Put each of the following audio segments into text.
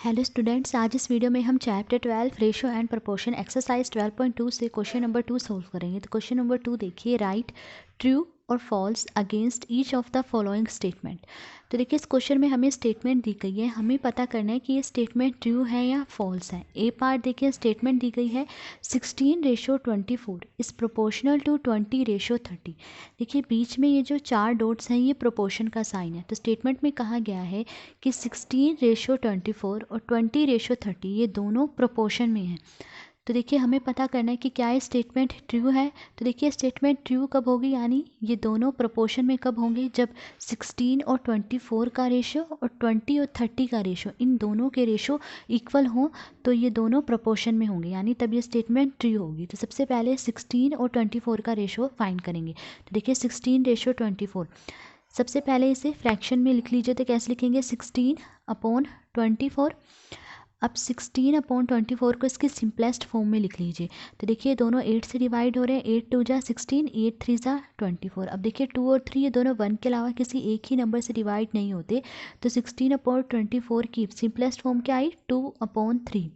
Hello students, आज इस video में हम chapter 12 ratio and proportion exercise 12.2 से क्वेश्चन नंबर 2 सोल्व करेंगे। तो क्वेश्चन नंबर 2 देखिए, राइट ट्रू और false against each of the following statement. तो देखिए, इस क्वेश्चन में हमें स्टेटमेंट दी गई है, हमें पता करना है कि ये स्टेटमेंट ट्रू है या फॉल्स है। ए पार्ट देखिए, स्टेटमेंट दी गई है 16:24 इज प्रोपोर्शनल टू 20:30। देखिए बीच में ये जो 4 डॉट्स हैं ये प्रोपोर्शन का साइन है। तो स्टेटमेंट में कहा गया है कि 16:24 और 20:30 ये दोनों प्रोपोर्शन में हैं। तो देखिए हमें पता करना है कि क्या ये स्टेटमेंट ट्रू है। तो देखिए स्टेटमेंट ट्रू कब होगी, यानी ये दोनों प्रोपोर्शन में कब होंगे, जब 16 और 24 का रेशो और 20 और 30 का रेशो, इन दोनों के रेशो इक्वल हों तो ये दोनों प्रोपोर्शन में होंगे, यानी तब ये स्टेटमेंट ट्रू होगी। तो सबसे पहले 16 और 24 का रेशो फाइंड करेंगे। तो देखिए 16:24, सबसे पहले इसे फ्रैक्शन में लिख लीजिए। तो कैसे लिखेंगे, 16/24। अब 16/24 को इसकी सिंपलेस्ट फॉर्म में लिख लीजिए। तो देखिए दोनों 8 से डिवाइड हो रहे हैं, 8 2 जा 16, 8 3 जा 24। अब देखिए 2 और 3 ये दोनों 1 के अलावा किसी एक ही नंबर से डिवाइड नहीं होते। तो 16/24 की सिंपलेस्ट फॉर्म क्या आई, 2/3।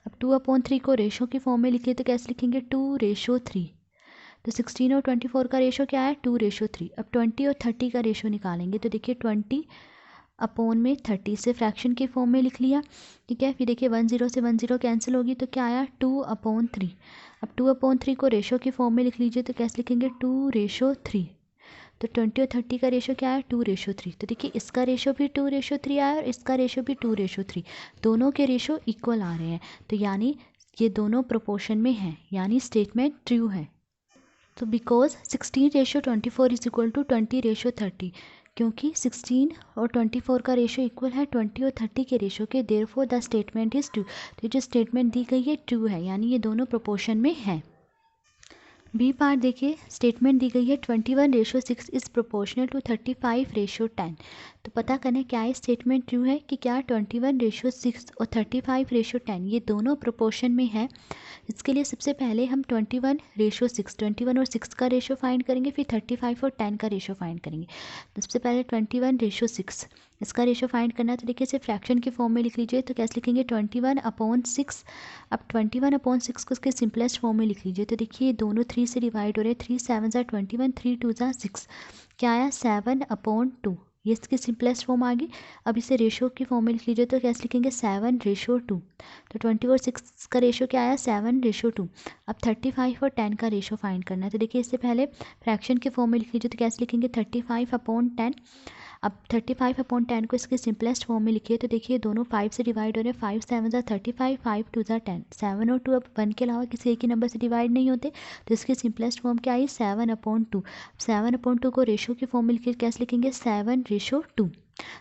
अब 2/3 को रेशो की फॉर्म में लिखिए। तो कैसे लिखेंगे, 2:3। तो 16 और 24 का रेशो क्या है, 2:3। अब 20 और 30 का रेशो निकालेंगे। तो देखिए 20/30 से फ्रैक्शन की फॉर्म में लिख लिया, ठीक है। फिर देखिए 10 से 10 कैंसिल होगी तो क्या आया, 2/3। अब 2/3 को रेशो की फॉर्म में लिख लीजिए। तो कैसे लिखेंगे, 2:3। तो 20 और 30 का रेशो क्या है, 2:3। तो देखिए इसका रेशो भी 2:3 आया और इसका रेशो भी 2:3, दोनों के रेशो इक्वल आ रहे हैं। तो यानी ये दोनों प्रोपोर्शन में हैं, यानी स्टेटमेंट ट्रू है। तो बिकॉज 16:24 इज इक्वल टू 20:30, क्योंकि 16 और 24 का रेशो इक्वल है 20 और 30 के रेशो के, therefore the statement is true. तो जो स्टेटमेंट दी गई है ट्रू है, यानी ये दोनों प्रोपोर्शन में हैं। बी पार्ट देखिए, स्टेटमेंट दी गई है 21:6 इज प्रोपोर्शनल टू 35:10। तो पता करना है क्या ये स्टेटमेंट ट्रू है कि क्या 21:6 और 35:10 ये दोनों प्रोपोर्शन में है। इसके लिए सबसे पहले हम 21 और 6 का रेशो फाइंड करेंगे, फिर 35 और 10 का रेशो फाइंड करेंगे। तो सबसे पहले 21:6 इसका रेशो फाइंड करना है। तो देखिए इसे फ्रैक्शन की फॉर्म में लिख लीजिए। तो कैसे लिखेंगे, 21/6। अब 21/6 को इसके सिंपलेस्ट फॉर्म में लिख लीजिए। तो देखिए दोनों 3 से डिवाइड हो रहे हैं, 3 7 जा 21, 3 2 जा 6, क्या आया, 7/2। ये इसकी सिंपलेस्ट फॉर्म आ गई। अब इसे रेशो की फॉर्म में लिख लीजिए। तो कैसे लिखेंगे, 7:2। तो 20 और 6 का रेशो क्या आया, 7:2। अब 35 और 10 का रेशो फाइंड करना है। तो देखिए इससे पहले फ्रैक्शन के फॉर्म में लिख लीजिए। तो कैसे लिखेंगे, 35/10। अब 35/10 को इसके सिंपलेस्ट फॉर्म में लिखिए। तो देखिए दोनों 5 से डिवाइड हो रहे हैं, 5 7 जा 35, 5 2 जा 10, 7 और 2 अब 1 के अलावा किसी एक ही नंबर से डिवाइड नहीं होते। तो इसकी सिंपलेस्ट फॉर्म क्या आई, 7/2। 7/2 को रेशो की फॉर्म में लिखिए। कैसे लिखेंगे, 7:2।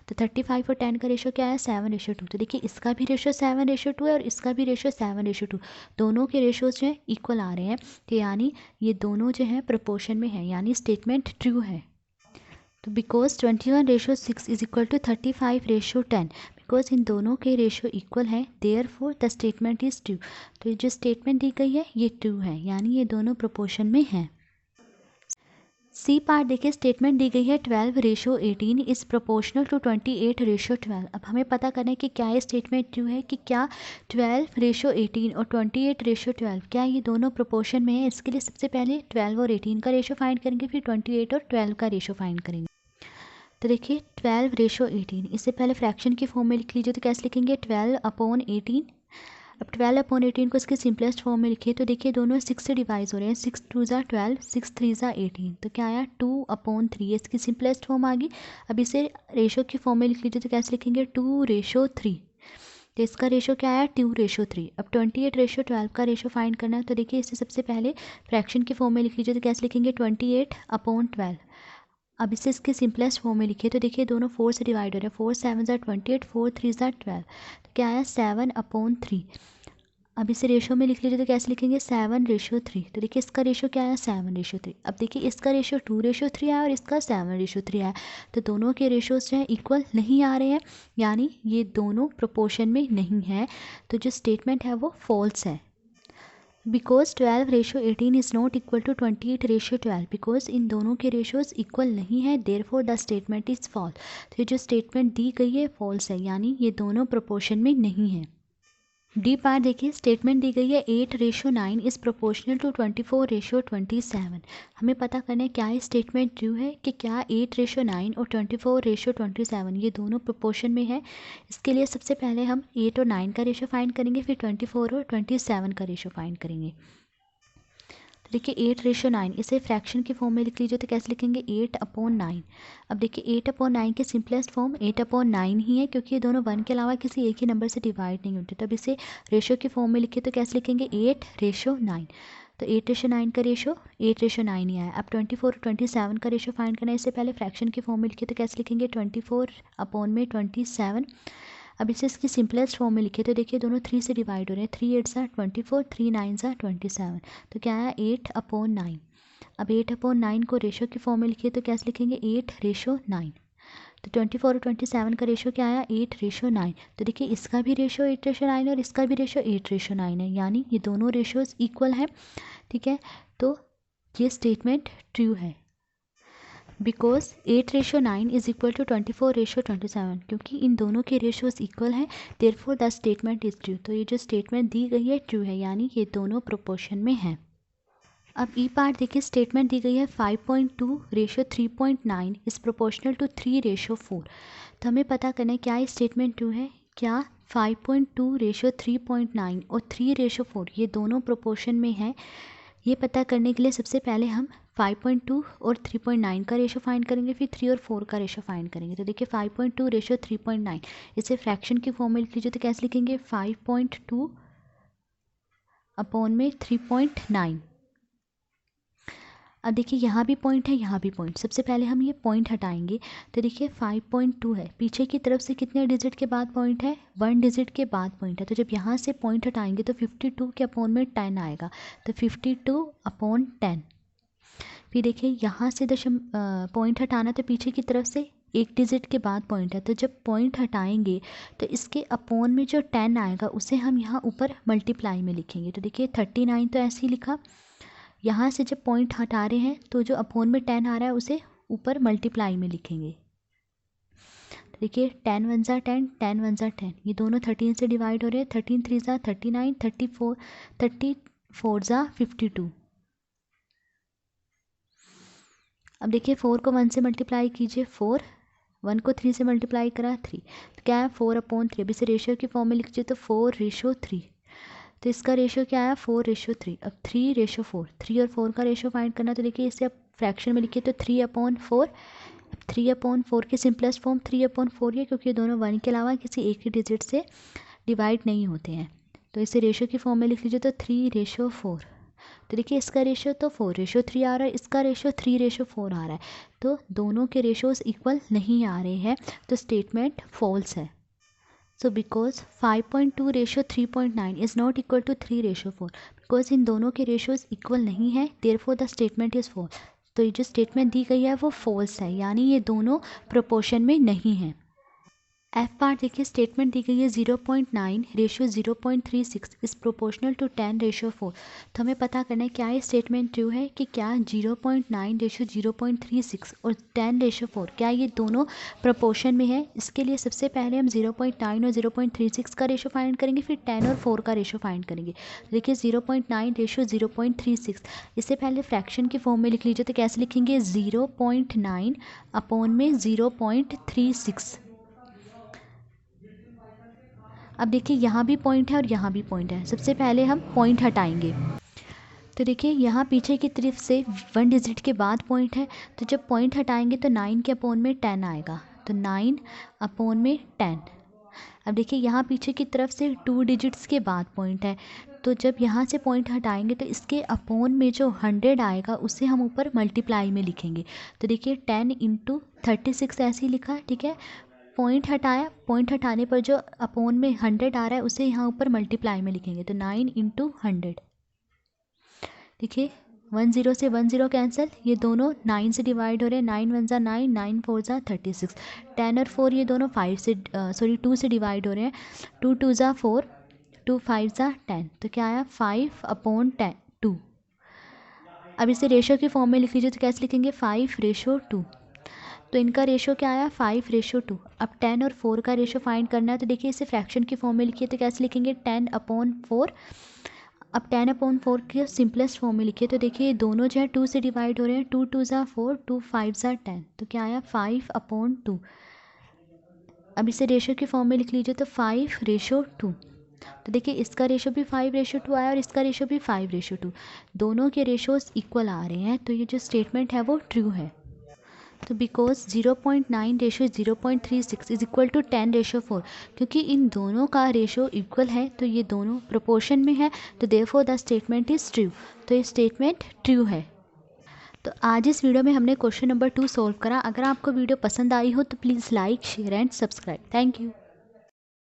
तो 35 और 10 का रेशो क्या है, 7:2। तो देखिए इसका भी रेशो 7:2 है और इसका भी रेशो 7:2, दोनों के रेशोज जो है इक्वल आ रहे हैं। तो यानी ये दोनों जो है प्रोपोर्शन में है, यानी स्टेटमेंट ट्रू है। तो because 21:6 is equal to 35:10, because इन दोनों के रेशो इक्वल है, therefore the statement is true. तो ये जो स्टेटमेंट दी गई है ये ट्रू है, यानी ये दोनों प्रोपोर्शन में हैं। सी पार्ट देखिए, स्टेटमेंट दी गई है 12:18 इज प्रोपोर्शनल टू 28:12। अब हमें पता करना है कि क्या ये स्टेटमेंट ट्रू है कि क्या 12:18 और 28:12 क्या ये दोनों प्रोपोर्शन में है। इसके लिए सबसे पहले 12 और 18 का रेशो फाइंड करेंगे, फिर 28 और 12 का रेशो फाइंड करेंगे। तो देखिए 12:18, इससे पहले फ्रैक्शन की फॉर्म में लिख लीजिए। तो कैसे लिखेंगे, 12/18। अब 12/18 को इसके सिंपलेस्ट फॉर्म में लिखिए। तो देखिए दोनों 6 से डिवाइड हो रहे हैं, 6 2 जा 12, 6 3 जा 18। तो क्या आया, 2/3, इसकी सिंपलेस्ट फॉर्म आ गई। अब इसे रेशो की फॉर्म में लिख लीजिए। तो कैसे लिखेंगे, 2:3। तो इसका रेशो क्या आया, 2:3। अब 28:12 का रेशो फाइंड करना है। तो देखिए इसे सबसे पहले फ्रैक्शन की फॉर्म में लिख लीजिए। तो कैसे लिखेंगे, 28/12। अब इसे इसके सिंपलेस्ट फॉर्म में लिखिए। तो देखिए दोनों 4 से डिवाइड हो रहे हैं, 4 7 जा 28, 4 3 जा 12। तो क्या आया, 7/3। अब इसे रेशो में लिख लीजिए। तो कैसे लिखेंगे, 7:3। तो देखिए इसका रेशो क्या आया, 7:3। अब देखिए इसका रेशो 2:3 आया और इसका 7:3 आया। तो दोनों के रेशोज जो है इक्वल नहीं आ रहे हैं, यानी ये दोनों प्रोपोर्शन में नहीं है। तो जो स्टेटमेंट है वो फॉल्स है। Because 12:18 is not equal to 28:12, because इन दोनों के रेशोज़ इक्वल नहीं है, therefore the statement is false. तो ये जो स्टेटमेंट दी गई है फॉल्स है, यानी ये दोनों प्रोपोर्शन में नहीं है। डी पार्ट देखिए, स्टेटमेंट दी गई है 8:9 इज़ प्रोपोर्शनल टू 24:27। हमें पता करना है क्या ये स्टेटमेंट ट्रू है कि क्या 8:9 और 24:27 ये दोनों प्रोपोर्शन में है। इसके लिए सबसे पहले हम 8 और 9 का रेशो फाइंड करेंगे, फिर 24 और 27 का रेशो फाइंड करेंगे। तो देखिए 8:9 इसे फ्रैक्शन के फॉर्म में लिख लीजिए, तो कैसे लिखेंगे 8/9। अब देखिए 8/9 के सिंपलेस्ट फॉर्म 8/9 ही है, क्योंकि ये दोनों 1 के अलावा किसी एक ही नंबर से डिवाइड नहीं होते। तब इसे रेशो के फॉर्म में लिखिए, तो कैसे लिखेंगे 8:9। तो 8:9 का रेशो 8:9 ही आया। अब 24 और 27 का रेशो फाइंड करना है, इससे पहले फ्रैक्शन के फॉर्म में लिखिए, तो कैसे लिखेंगे 24/27। अब इसे इसकी सिंपलेस्ट फॉर्म में लिखे, तो देखिए दोनों 3 से डिवाइड हो रहे हैं, 3 8 24, 3 9 27। तो क्या आया 8/9। अब 8/9 को रेशो की फॉर्म में लिखिए, तो कैसे लिखेंगे 8:9। तो 24 और 27 का रेशो क्या आया 8:9। तो देखिए इसका भी रेशो 8:9 और इसका भी रेशो 8:9 है, यानी ये दोनों रेशोज़ इक्वल हैं। ठीक है, तो ये स्टेटमेंट ट्रू है, बिकॉज 8:9 इज़ इक्वल टू 24:27, क्योंकि इन दोनों के रेशोज़ इक्वल हैं, therefore the statement is true. तो ये जो स्टेटमेंट दी गई है ट्रू है, यानी ये दोनों प्रोपोर्शन में हैं। अब ई पार्ट देखिए, स्टेटमेंट दी गई है 5.2:3.9 इज़ प्रोपोर्शनल टू 3:4। तो हमें पता करना है क्या ये स्टेटमेंट ट्रू है, क्या 5.2:3.9 और 3:4 ये दोनों प्रोपोर्शन में हैं। ये पता करने के लिए सबसे पहले हम 5.2 और 3.9 का रेशो फाइंड करेंगे, फिर 3 और 4 का रेशो फाइंड करेंगे। तो देखिए 5.2:3.9 इसे फ्रैक्शन की फॉर्म में लिख लीजिए, तो कैसे लिखेंगे 5.2/3.9। अब देखिए यहाँ भी पॉइंट है, यहाँ भी पॉइंट। सबसे पहले हम ये पॉइंट हटाएंगे, तो देखिए 5.2 है, पीछे की तरफ से कितने डिजिट के बाद पॉइंट है 1 डिजिट के बाद पॉइंट है। तो जब यहाँ से पॉइंट हटाएंगे तो 52 के अपॉन में 10 आएगा, तो 52/10। फिर देखिए यहाँ से पॉइंट हटाना, तो पीछे की तरफ से एक डिजिट के बाद पॉइंट है, तो जब पॉइंट हटाएंगे तो इसके अपॉन में जो 10 आएगा उसे हम यहाँ ऊपर मल्टीप्लाई में लिखेंगे। तो देखिए 39 तो ऐसे ही लिखा, यहाँ से जब पॉइंट हटा रहे हैं तो जो अपॉन में 10 आ रहा है उसे ऊपर मल्टीप्लाई में लिखेंगे। तो देखिए 10 1 ज़ा 10, 10 1 ज़ा 10, ये दोनों 13 से डिवाइड हो रहे हैं, 13 3 ज़ा 39, 34 ज़ा 52। अब देखिए 4 को 1 से मल्टीप्लाई कीजिए, 4, 1 को 3 से मल्टीप्लाई करा 3, तो क्या है 4/3। अब इसे रेशियो की फॉर्म में लिख लीजिए, तो 4:3। तो इसका रेशियो क्या आया 4:3। अब 3:4, 3 और 4 का रेशियो फाइंड करना, तो देखिए इसे अब फ्रैक्शन में लिखिए, तो 3/4। अब 3/4 की सिंपलेस्ट फॉर्म 3/4 है, क्योंकि ये दोनों 1 के अलावा किसी एक ही डिजिट से डिवाइड नहीं होते हैं। तो इसे रेशियो की फॉर्म में लिख लीजिए, तो 3:4। तो देखिए इसका रेशियो तो 4:3 आ रहा है, इसका रेशियो 3:4 आ रहा है, तो दोनों के रेशियोज इक्वल नहीं आ रहे हैं, तो स्टेटमेंट फॉल्स है। So because 5.2:3.9 is not equal to 3:4, because इन दोनों के रेशियोज इक्वल नहीं है, therefore the statement is false। तो ये जो स्टेटमेंट दी गई है वो फॉल्स है, यानी ये दोनों प्रोपोर्शन में नहीं है। एफ पार्ट देखिए, स्टेटमेंट दी गई है 0.9:0.36 इज़ प्रोपोर्शनल टू 10:4। तो हमें पता करना है क्या ये स्टेटमेंट ट्रू है कि क्या 0.9:0.36 और 10:4 क्या ये दोनों प्रोपोर्शन में है। इसके लिए सबसे पहले हम 0.9 और 0.36 का रेशो फाइंड करेंगे, फिर 10 और 4 का रेशो फाइंड करेंगे। देखिए 0.9:0.36, इससे पहले फ्रैक्शन की फॉर्म में लिख लीजिए, तो कैसे लिखेंगे 0.9/0.36। अब देखिए यहाँ भी पॉइंट है और यहाँ भी पॉइंट है, सबसे पहले हम पॉइंट हटाएंगे। तो देखिए यहाँ पीछे की तरफ से 1 डिजिट के बाद पॉइंट है, तो जब पॉइंट हटाएंगे तो 9 के अपॉन में 10 आएगा, तो 9/10। अब देखिए यहाँ पीछे की तरफ से 2 डिजिट्स के बाद पॉइंट है, तो जब यहाँ से पॉइंट हटाएंगे तो इसके अपॉन में जो 100 आएगा उसे हम ऊपर मल्टीप्लाई में लिखेंगे। तो देखिए 10 × 36 ऐसे ही लिखा, ठीक है। पॉइंट हटाया, पॉइंट हटाने पर जो अपॉन में 100 आ रहा है उसे यहाँ ऊपर मल्टीप्लाई में लिखेंगे, तो 9 × 100। देखिए 10 से 10 कैंसिल, ये दोनों 9 से डिवाइड हो रहे हैं, 9 1 ज़ा 9, 9 4 ज़ा 36। 10 और 4 ये दोनों 2 से डिवाइड हो रहे हैं, 2 2 ज़ा 4, 2 5 ज़ा 10, तो क्या आया 5/2। अब इसे रेशो की फॉर्म में लिख लीजिए तो कैसे लिखेंगे 5:2। तो इनका रेशो क्या आया 5:2। अब 10 और 4 का रेशो फाइंड करना है, तो देखिए इसे फ्रैक्शन की फॉर्म में लिखिए तो कैसे लिखेंगे 10/4। अब 10/4 की सिंपलेस्ट फॉर्म में लिखिए तो देखिए दोनों जो है 2 से डिवाइड हो रहे हैं, 2 2 ज़ा 4, 2 5 ज़ा 10, तो क्या आया 5/2। अब इसे रेशो की फॉर्म में लिख लीजिए तो 5:2। तो देखिए इसका रेशो भी 5:2 आया और इसका रेशो भी 5:2, दोनों के रेशोज़ इक्वल आ रहे हैं, तो ये जो स्टेटमेंट है वो ट्रू है। तो because 0.9 ratio 0.36 is equal to 10:4, क्योंकि इन दोनों का रेशो इक्वल है तो ये दोनों प्रोपोर्शन में है, तो therefore the statement is true. तो ये स्टेटमेंट ट्रू है। तो आज इस वीडियो में हमने क्वेश्चन नंबर 2 सॉल्व करा। अगर आपको वीडियो पसंद आई हो तो please like share and subscribe. Thank you.